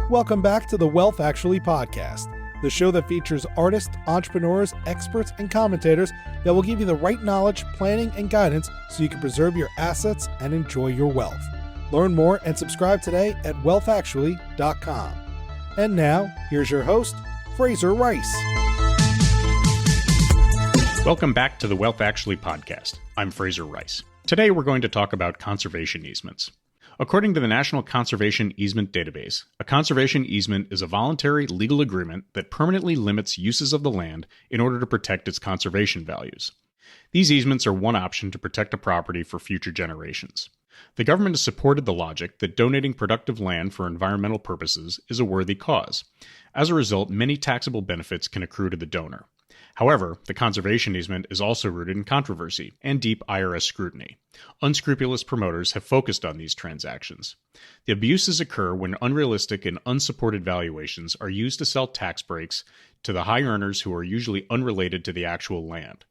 Welcome back to the Wealth Actually podcast, the show that features artists, entrepreneurs, experts, and commentators that will give you the right knowledge, planning, and guidance so you can preserve your assets and enjoy your wealth. Learn more and subscribe today at wealthactually.com. And now, here's your host, Fraser Rice. Welcome back to the Wealth Actually podcast. I'm Fraser Rice. Today we're going to talk about conservation easements. According to the National Conservation Easement Database, a conservation easement is a voluntary legal agreement that permanently limits uses of the land in order to protect its conservation values. These easements are one option to protect a property for future generations. The government has supported the logic that donating productive land for environmental purposes is a worthy cause. As a result, many taxable benefits can accrue to the donor. However, the conservation easement is also rooted in controversy and deep IRS scrutiny. Unscrupulous promoters have focused on these transactions. The abuses occur when unrealistic and unsupported valuations are used to sell tax breaks to the high earners who are usually unrelated to the actual land.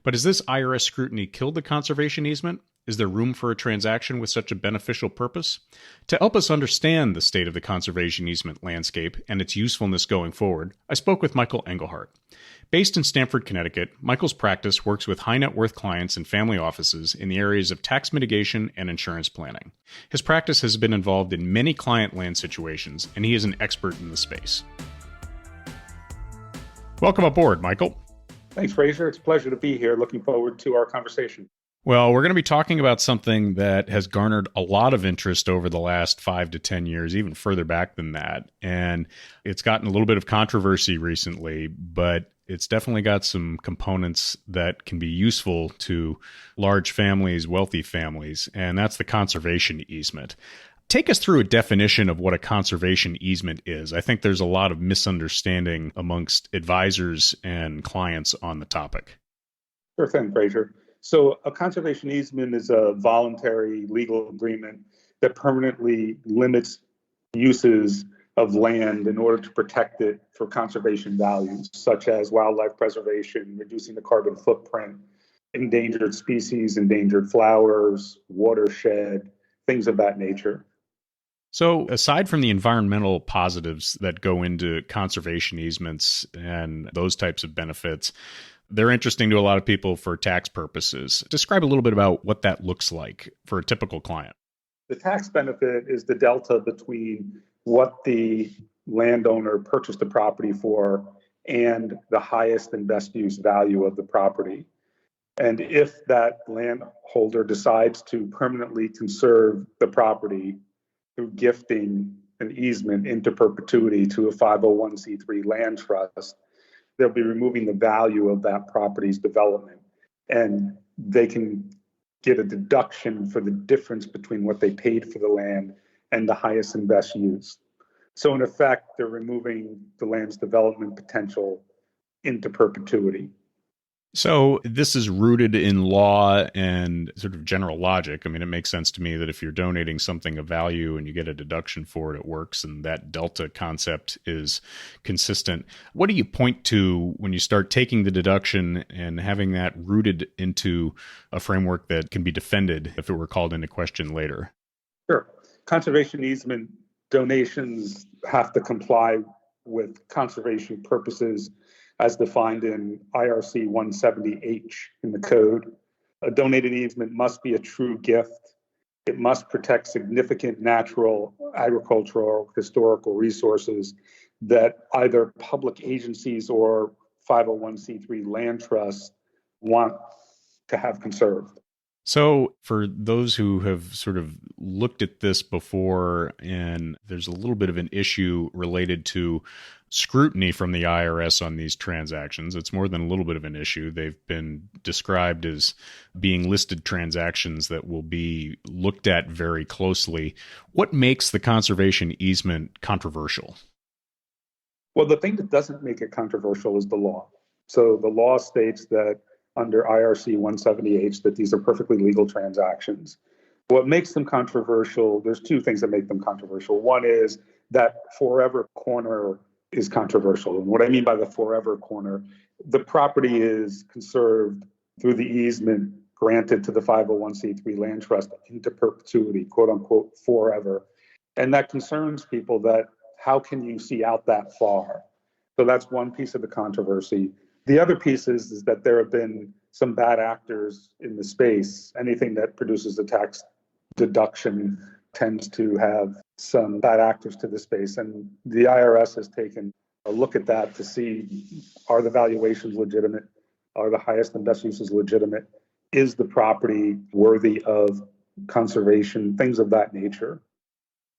But has this IRS scrutiny killed the conservation easement? Is there room for a transaction with such a beneficial purpose? To help us understand the state of the conservation easement landscape and its usefulness going forward, I spoke with Michael Engelhardt. Based in Stamford, Connecticut, Michael's practice works with high net worth clients and family offices in the areas of tax mitigation and insurance planning. His practice has been involved in many client land situations, and he is an expert in the space. Welcome aboard, Michael. Thanks, Fraser. It's a pleasure to be here. Looking forward to our conversation. Well, we're going to be talking about something that has garnered a lot of interest over the last 5 to 10 years, even further back than that. And it's gotten a little bit of controversy recently, but it's definitely got some components that can be useful to large families, wealthy families, and that's the conservation easement. Take us through a definition of what a conservation easement is. I think there's a lot of misunderstanding amongst advisors and clients on the topic. Sure thing, Fraser. So a conservation easement is a voluntary legal agreement that permanently limits uses of land in order to protect it for conservation values, such as wildlife preservation, reducing the carbon footprint, endangered species, endangered flowers, watershed, things of that nature. So aside from the environmental positives that go into conservation easements and those types of benefits, they're interesting to a lot of people for tax purposes. Describe a little bit about what that looks like for a typical client. The tax benefit is the delta between what the landowner purchased the property for and the highest and best use value of the property. And if that landholder decides to permanently conserve the property through gifting an easement into perpetuity to a 501c3 land trust, they'll be removing the value of that property's development. And they can get a deduction for the difference between what they paid for the land and the highest and best use. So in effect, they're removing the land's development potential into perpetuity. So this is rooted in law and sort of general logic. I mean, it makes sense to me that if you're donating something of value and you get a deduction for it, it works, and that delta concept is consistent. What do you point to when you start taking the deduction and having that rooted into a framework that can be defended if it were called into question later? Sure. Conservation easement donations have to comply with conservation purposes as defined in IRC 170H in the code. A donated easement must be a true gift. It must protect significant natural, agricultural, historical resources that either public agencies or 501c3 land trusts want to have conserved. So for those who have sort of looked at this before, and there's a little bit of an issue related to scrutiny from the IRS on these transactions. It's more than a little bit of an issue. They've been described as being listed transactions that will be looked at very closely. What makes the conservation easement controversial? Well, the thing that doesn't make it controversial is the law. So the law states that under IRC 170H that these are perfectly legal transactions. What makes them controversial, there's two things that make them controversial. One is that forever corner is controversial. And what I mean by the forever corner, the property is conserved through the easement granted to the 501c3 land trust into perpetuity, quote unquote, forever. And that concerns people that how can you see out that far? So that's one piece of the controversy. The other piece is that there have been some bad actors in the space. Anything that produces a tax deduction tends to have some bad actors to the space. And the IRS has taken a look at that to see, are the valuations legitimate? Are the highest and best uses legitimate? Is the property worthy of conservation? Things of that nature.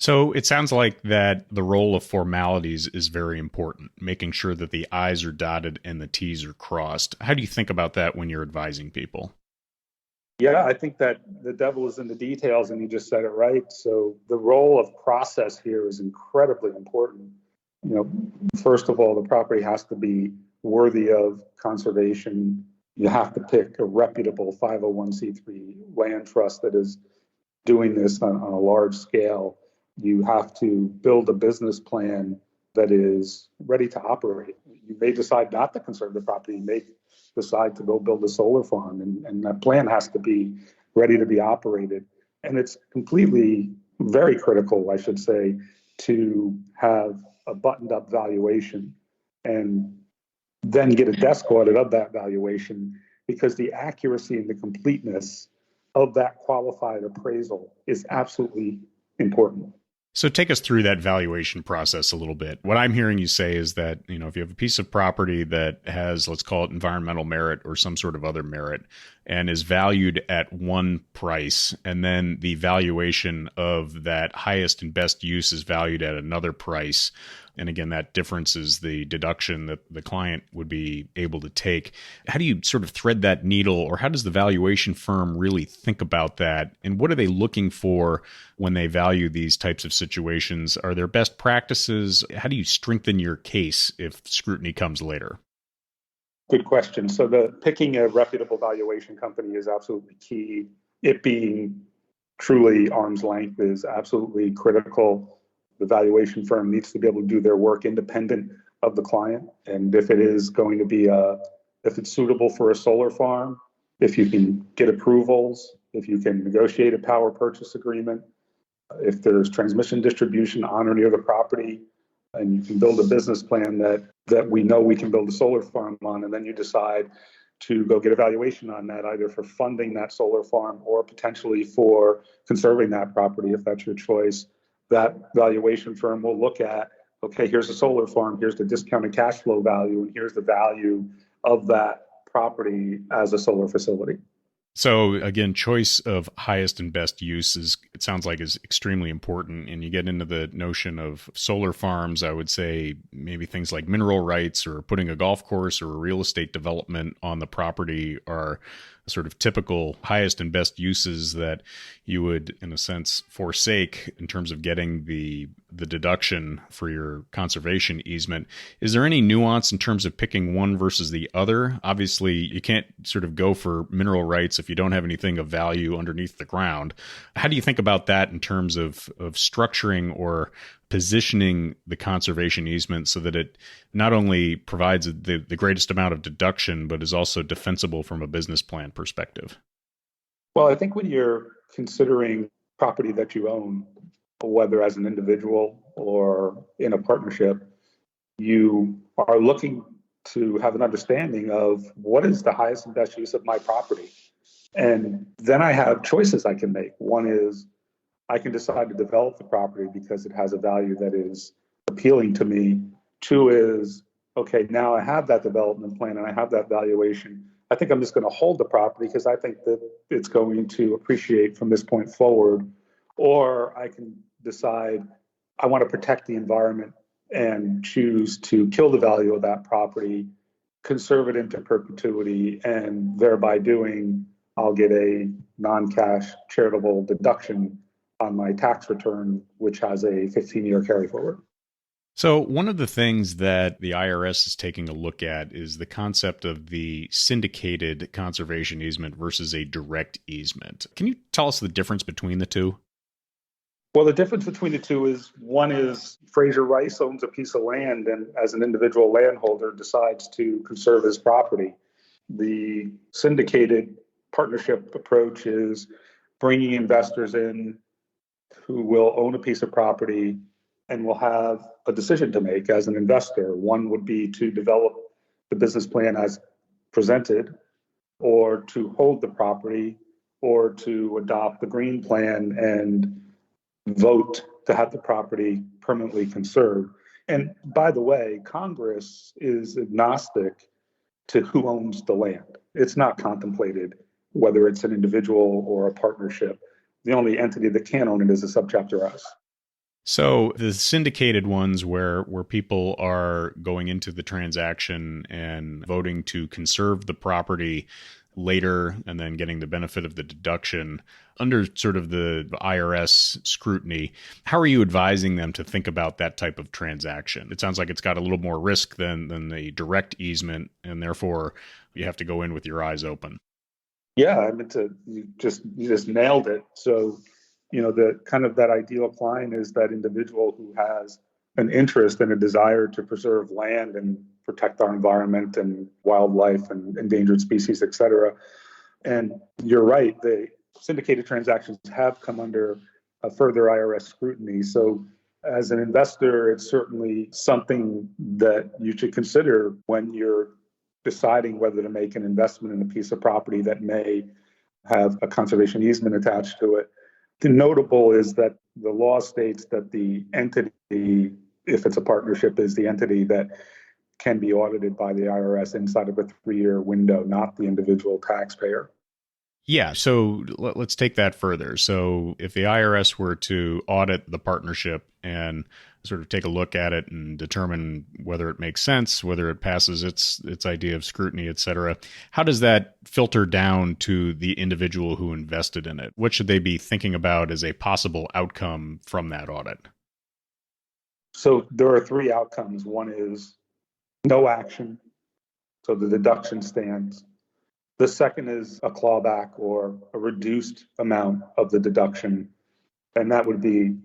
So it sounds like that the role of formalities is very important, making sure that the I's are dotted and the T's are crossed. How do you think about that when you're advising people? Yeah, I think that the devil is in the details, and you just said it right. So the role of process here is incredibly important. First of all, the property has to be worthy of conservation. You have to pick a reputable 501c3 land trust that is doing this on a large scale. You have to build a business plan that is ready to operate. You may decide not to conserve the property. You may decide to go build a solar farm, and that plan has to be ready to be operated. And it's completely, very critical, I should say, to have a buttoned up valuation and then get a desk audit of that valuation, because the accuracy and the completeness of that qualified appraisal is absolutely important. So take us through that valuation process a little bit. What I'm hearing you say is that, if you have a piece of property that has, let's call it environmental merit or some sort of other merit, and is valued at one price, and then the valuation of that highest and best use is valued at another price. And again, that difference is the deduction that the client would be able to take. How do you sort of thread that needle, or how does the valuation firm really think about that? And what are they looking for when they value these types of situations? Are there best practices? How do you strengthen your case if scrutiny comes later? Good question. So picking a reputable valuation company is absolutely key. It being truly arm's length is absolutely critical. The valuation firm needs to be able to do their work independent of the client. And if it is going to be if it's suitable for a solar farm, if you can get approvals, if you can negotiate a power purchase agreement, if there's transmission distribution on or near the property, and you can build a business plan that we know we can build a solar farm on, and then you decide to go get a valuation on that, either for funding that solar farm or potentially for conserving that property, if that's your choice. That valuation firm will look at, okay, here's a solar farm, here's the discounted cash flow value, and here's the value of that property as a solar facility. So again, choice of highest and best use it sounds like is extremely important. And you get into the notion of solar farms, I would say maybe things like mineral rights or putting a golf course or a real estate development on the property are sort of typical highest and best uses that you would, in a sense, forsake in terms of getting the deduction for your conservation easement. Is there any nuance in terms of picking one versus the other? Obviously, you can't sort of go for mineral rights if you don't have anything of value underneath the ground. How do you think about that in terms of structuring or positioning the conservation easement so that it not only provides the greatest amount of deduction, but is also defensible from a business plan perspective? Well, I think when you're considering property that you own, whether as an individual or in a partnership, you are looking to have an understanding of what is the highest and best use of my property. And then I have choices I can make. One is I can decide to develop the property because it has a value that is appealing to me. Two is, okay, now I have that development plan and I have that valuation. I think I'm just going to hold the property because I think that it's going to appreciate from this point forward. Or I can decide I want to protect the environment and choose to kill the value of that property, conserve it into perpetuity, and thereby doing, I'll get a non-cash charitable deduction on my tax return, which has a 15-year carry forward. So one of the things that the IRS is taking a look at is the concept of the syndicated conservation easement versus a direct easement. Can you tell us the difference between the two? Well, the difference between the two is one is Fraser Rice owns a piece of land and as an individual landholder decides to conserve his property. The syndicated partnership approach is bringing investors in who will own a piece of property and will have a decision to make as an investor. One would be to develop the business plan as presented, or to hold the property, or to adopt the green plan and vote to have the property permanently conserved. And by the way, Congress is agnostic to who owns the land. It's not contemplated whether it's an individual or a partnership. The only entity that can own it is a subchapter S. So the syndicated ones where people are going into the transaction and voting to conserve the property later and then getting the benefit of the deduction under sort of the IRS scrutiny, how are you advising them to think about that type of transaction? It sounds like it's got a little more risk than the direct easement, and therefore you have to go in with your eyes open. Yeah, I mean, you just nailed it. So, the kind of that ideal client is that individual who has an interest and a desire to preserve land and protect our environment and wildlife and endangered species, et cetera. And you're right, the syndicated transactions have come under a further IRS scrutiny. So as an investor, it's certainly something that you should consider when you're deciding whether to make an investment in a piece of property that may have a conservation easement attached to it. The notable is that the law states that the entity, if it's a partnership, is the entity that can be audited by the IRS inside of a 3-year window, not the individual taxpayer. Yeah, so let's take that further. So if the IRS were to audit the partnership and sort of take a look at it and determine whether it makes sense, whether it passes its idea of scrutiny, et cetera, how does that filter down to the individual who invested in it? What should they be thinking about as a possible outcome from that audit? So there are 3 outcomes. One is no action, so the deduction stands. The second is a clawback or a reduced amount of the deduction, and that would be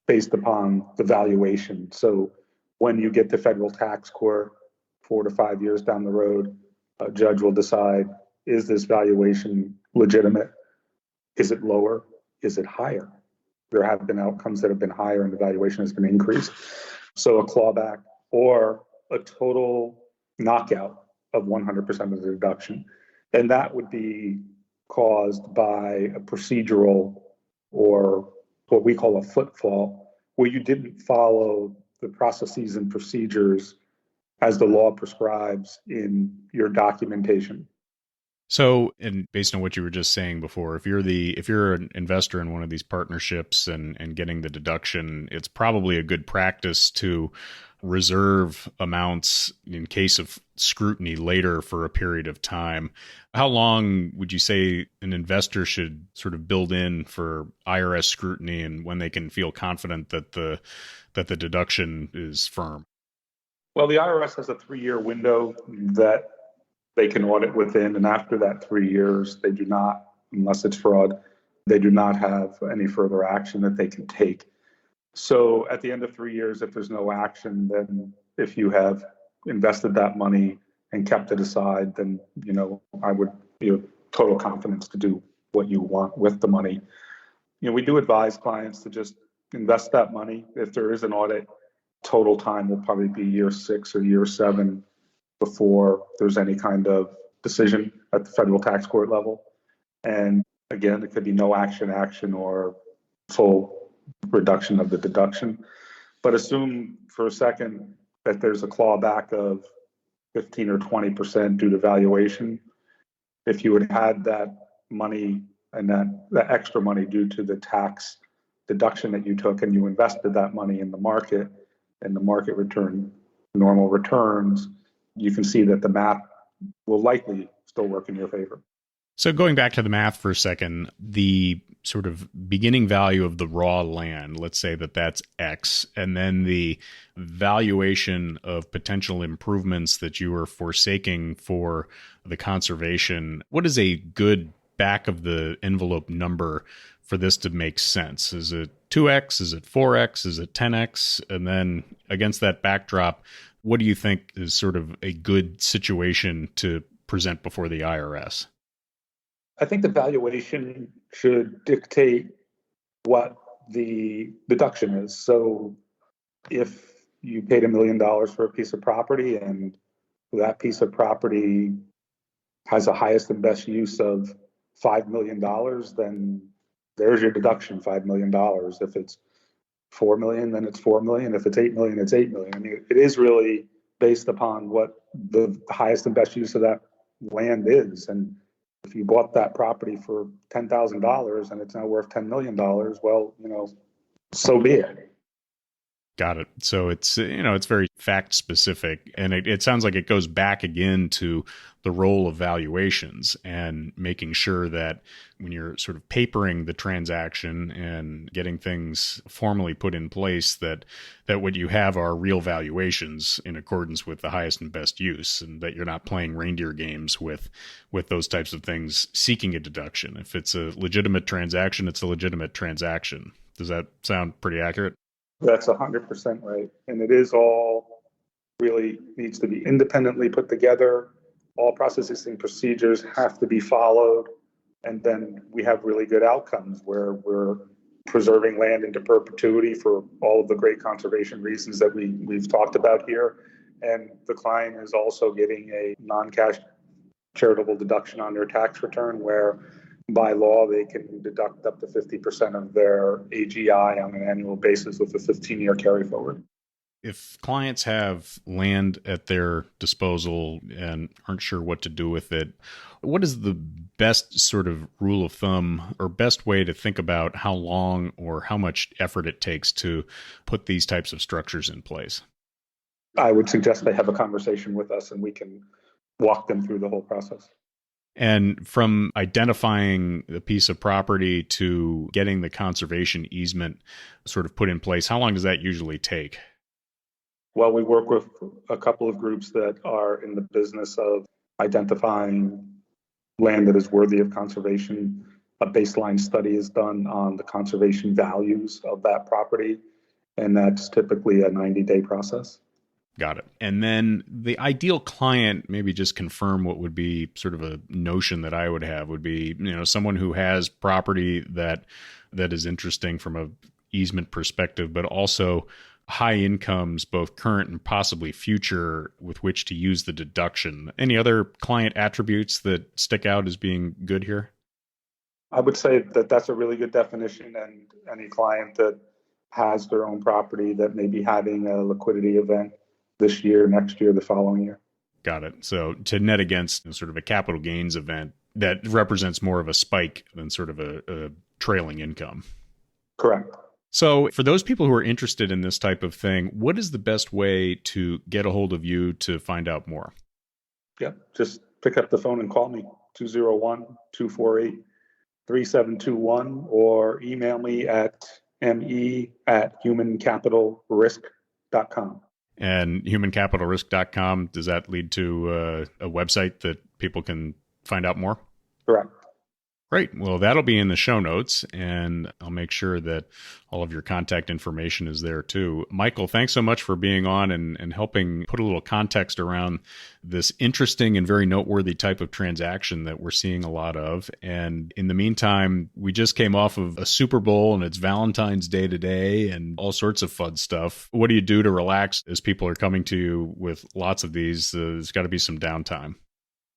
based upon the valuation. So when you get to federal tax court 4 to 5 years down the road, a judge will decide, is this valuation legitimate? Is it lower? Is it higher? There have been outcomes that have been higher and the valuation has been increased. So a clawback or a total knockout of 100% of the deduction. And that would be caused by a procedural or what we call a footfall, where you didn't follow the processes and procedures as the law prescribes in your documentation. So, and based on what you were just saying before, if you're an investor in one of these partnerships and getting the deduction, it's probably a good practice to reserve amounts in case of scrutiny later for a period of time. How long would you say an investor should sort of build in for IRS scrutiny, and when they can feel confident that the deduction is firm? Well, the IRS has a 3-year window that they can audit within, and after that 3 years, they do not, unless it's fraud, they do not have any further action that they can take. So at the end of 3 years, if there's no action, then if you have invested that money and kept it aside, then, I would be total confidence to do what you want with the money. We do advise clients to just invest that money. If there is an audit, total time will probably be year 6 or year 7 before there's any kind of decision at the federal tax court level. And again, it could be no action, or full reduction of the deduction. But assume for a second that there's a clawback of 15 or 20% due to valuation. If you had had that money and that extra money due to the tax deduction that you took, and you invested that money in the market, and the market returned normal returns, you can see that the math will likely still work in your favor. So going back to the math for a second, the sort of beginning value of the raw land, let's say that's X, and then the valuation of potential improvements that you are forsaking for the conservation, what is a good back of the envelope number for this to make sense? Is it 2X? Is it 4X? Is it 10X? And then against that backdrop, what do you think is sort of a good situation to present before the IRS? I think the valuation should dictate what the deduction is. So if you paid $1 million for a piece of property and that piece of property has a highest and best use of $5 million, then there's your deduction, $5 million. If it's 4 million, then it's 4 million. If it's 8 million, it's 8 million. I mean, it is really based upon what the highest and best use of that land is. And if you bought that property for $10,000 and it's now worth $10 million, well, so be it. Got it. So it's, it's very fact specific. And it sounds like it goes back again to the role of valuations and making sure that when you're sort of papering the transaction and getting things formally put in place, that what you have are real valuations in accordance with the highest and best use, and that you're not playing reindeer games with those types of things, seeking a deduction. If it's a legitimate transaction, it's a legitimate transaction. Does that sound pretty accurate? That's 100% right. And it is all really needs to be independently put together. All processing procedures have to be followed. And then we have really good outcomes where we're preserving land into perpetuity for all of the great conservation reasons that we've talked about here. And the client is also getting a non-cash charitable deduction on their tax return, where by law, they can deduct up to 50% of their AGI on an annual basis with a 15-year carry forward. If clients have land at their disposal and aren't sure what to do with it, what is the best sort of rule of thumb or best way to think about how long or how much effort it takes to put these types of structures in place? I would suggest they have a conversation with us and we can walk them through the whole process. And from identifying the piece of property to getting the conservation easement sort of put in place, how long does that usually take? Well, we work with a couple of groups that are in the business of identifying land that is worthy of conservation. A baseline study is done on the conservation values of that property, and that's typically a 90-day process. Got it. And then the ideal client, maybe just confirm what would be sort of a notion that I would have, would be, someone who has property that is interesting from a easement perspective, but also high incomes, both current and possibly future, with which to use the deduction. Any other client attributes that stick out as being good here? I would say that that's a really good definition, and any client that has their own property that may be having a liquidity event this year, next year, the following year. Got it. So to net against sort of a capital gains event that represents more of a spike than sort of a trailing income. Correct. So for those people who are interested in this type of thing, what is the best way to get a hold of you to find out more? Yeah, just pick up the phone and call me, 201-248-3721, or email me at me@humancapitalrisk.com. And humancapitalrisk.com, does that lead to a website that people can find out more? Correct. Great. Well, that'll be in the show notes, and I'll make sure that all of your contact information is there too. Michael, thanks so much for being on and helping put a little context around this interesting and very noteworthy type of transaction that we're seeing a lot of. And in the meantime, we just came off of a Super Bowl and it's Valentine's Day today and all sorts of fun stuff. What do you do to relax as people are coming to you with lots of these? There's got to be some downtime.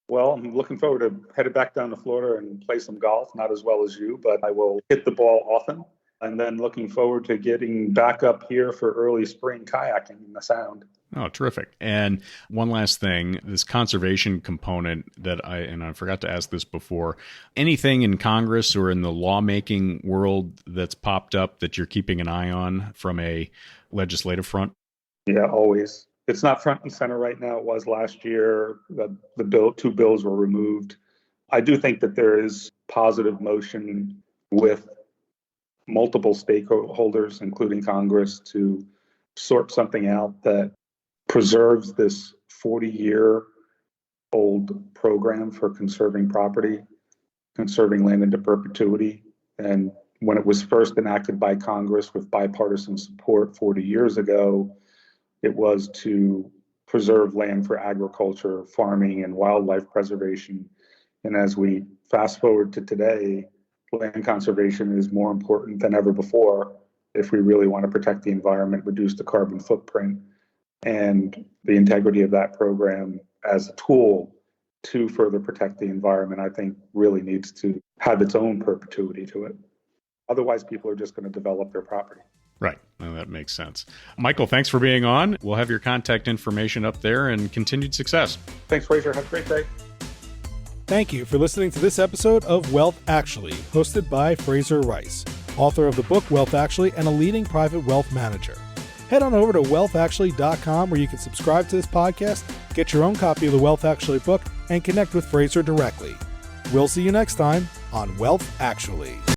Well, I'm looking forward to headed back down to Florida and play some golf, not as well as you, but I will hit the ball often. And then looking forward to getting back up here for early spring kayaking in the Sound. Oh, terrific. And one last thing, this conservation component that I forgot to ask this before, anything in Congress or in the lawmaking world that's popped up that you're keeping an eye on from a legislative front? Yeah, always. It's not front and center right now. It was last year. The two bills were removed. I do think that there is positive motion with multiple stakeholders, including Congress, to sort something out that preserves this 40-year-old program for conserving property, conserving land into perpetuity. And when it was first enacted by Congress with bipartisan support 40 years ago, it was to preserve land for agriculture, farming, and wildlife preservation. And as we fast forward to today, land conservation is more important than ever before. if we really want to protect the environment, reduce the carbon footprint, and the integrity of that program as a tool to further protect the environment, I think really needs to have its own perpetuity to it. Otherwise, people are just going to develop their property. Right. Well, that makes sense. Michael, thanks for being on. We'll have your contact information up there, and continued success. Thanks, Fraser. Have a great day. Thank you for listening to this episode of Wealth Actually, hosted by Fraser Rice, author of the book Wealth Actually and a leading private wealth manager. Head on over to wealthactually.com where you can subscribe to this podcast, get your own copy of the Wealth Actually book, and connect with Fraser directly. We'll see you next time on Wealth Actually.